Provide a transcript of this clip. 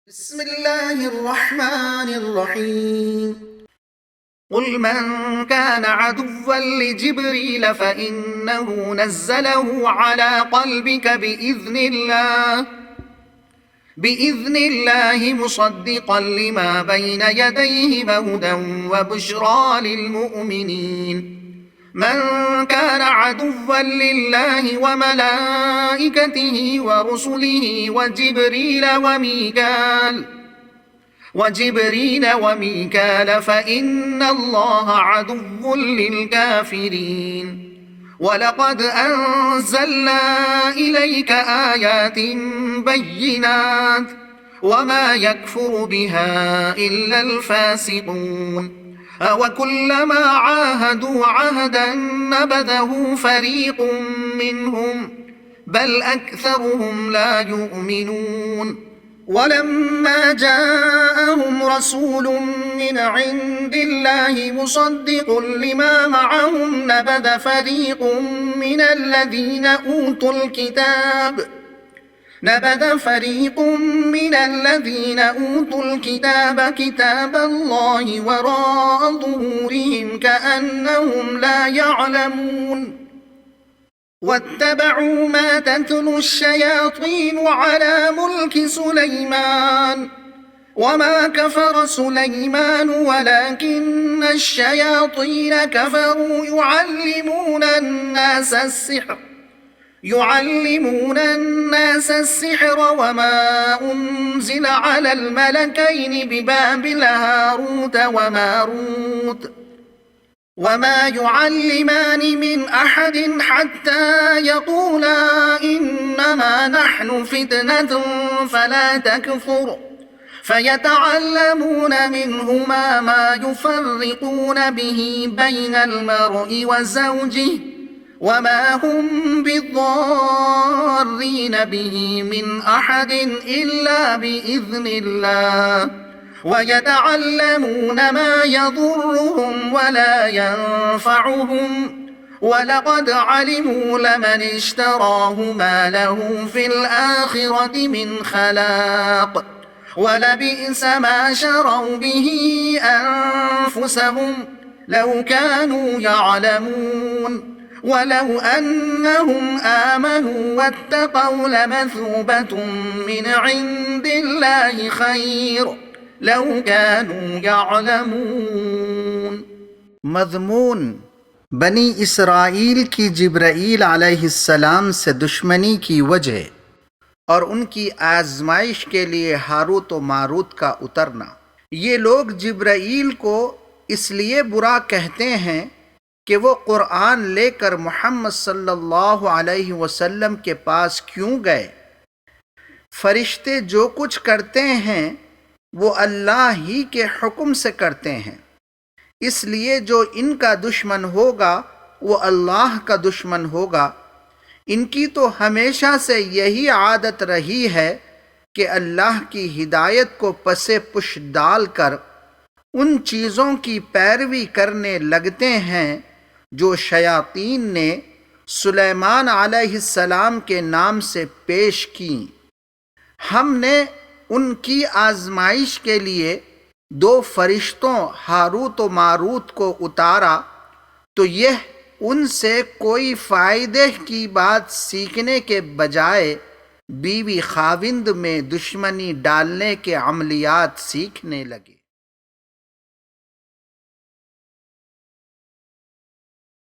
بسم الله الرحمن الرحيم قل من كان عدوا لجبريل فإنه نزله على قلبك بإذن الله مصدقا لما بين يديه وهدى وبشرى للمؤمنين من كان عدوا لله وملائكته ورسله وجبريل وميكال فإن الله عدو للكافرين ولقد أنزلنا إليك آيات بينات وما يكفر بها إلا الفاسقون أوكلما عاهدوا عهدا نبذه فريق منهم بل أكثرهم لا يؤمنون ولما جاءهم رسول من عند الله مصدق لما معهم نبذ فريق من الذين أوتوا الكتاب كتاب الله وراء ظهورهم كأنهم لا يعلمون واتبعوا ما تتلو الشياطين على ملك سليمان وما كفر سليمان ولكن الشياطين كفروا يعلمون الناس السحر وما أنزل على الملكين ببابل هاروت وماروت وما يعلمان من أحد حتى يقولا إنما نحن فتنة فلا تكفر فيتعلمون منهما ما يفرقون به بين المرء وزوجه وما هم بضارين به من أحد إلا بإذن الله ويتعلمون ما يضرهم ولا ينفعهم ولقد علموا لمن اشتراه ما له في الآخرة من خلاق ولبئس ما شروا به أنفسهم لو كانوا يعلمون ولو أنهم آمنوا واتقوا لمثوبة من عند الله خير لو كانوا يعلمون मज़मून बनी इसराइल की जिब्राईल अलैहिस्सलाम से दुश्मनी की वजह और उनकी आजमाइश के लिए हारूत व मारूत का उतरना। ये लोग जिब्राईल को इसलिए बुरा कहते हैं कि वो कुरान लेकर मोहम्मद सल्लल्लाहु अलैहि वसल्लम के पास क्यों गए। फरिश्ते जो कुछ करते हैं वो अल्लाह ही के हुक्म से करते हैं, इसलिए जो इनका दुश्मन होगा वो अल्लाह का दुश्मन होगा। इनकी तो हमेशा से यही आदत रही है कि अल्लाह की हिदायत को पसे पुश डालकर उन चीज़ों की पैरवी करने लगते हैं जो शयातीन ने सुलेमान अलैहिस्सलाम के नाम से पेश की। हमने उनकी आजमाइश के लिए दो फरिश्तों हारूत व मारूत को उतारा तो यह उनसे कोई फ़ायदे की बात सीखने के बजाय बीवी खाविंद में दुश्मनी डालने के अमलियात सीखने लगे।